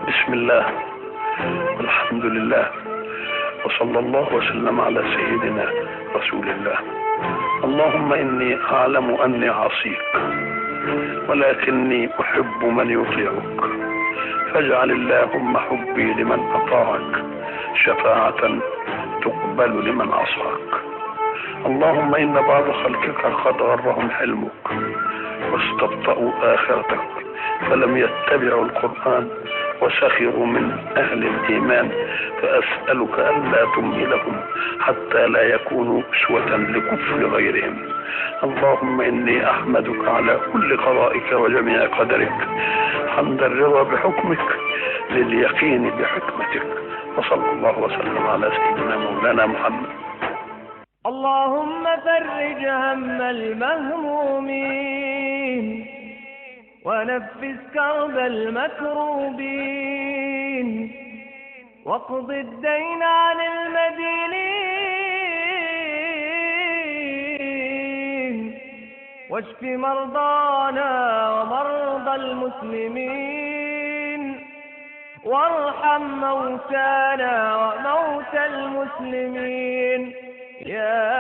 بسم الله والحمد لله وصلى الله وسلم على سيدنا رسول الله. اللهم إني أعلم أني عصيك ولكني أحب من يطيعك، فاجعل اللهم حبي لمن أطاعك شفاعة تقبل لمن عصاك. اللهم إن بعض خلقك قد غرهم حلمك واستبطأوا آخرتك فلم يتبعوا القرآن وسخروا من أهل الإيمان، فأسألك ألا تمهلهم حتى لا يكونوا أسوة لكفر غيرهم. اللهم إني أحمدك على كل قضائك وجميع قدرك، حمد الرضا بحكمك لليقين بحكمتك، وصلى الله وسلم على سيدنا مولانا محمد. اللهم فرج هم المهمومين ونفس كرب المكروبين واقض الدين عن المدينين واشف مرضانا ومرضى المسلمين وارحم موتانا وموتى المسلمين يا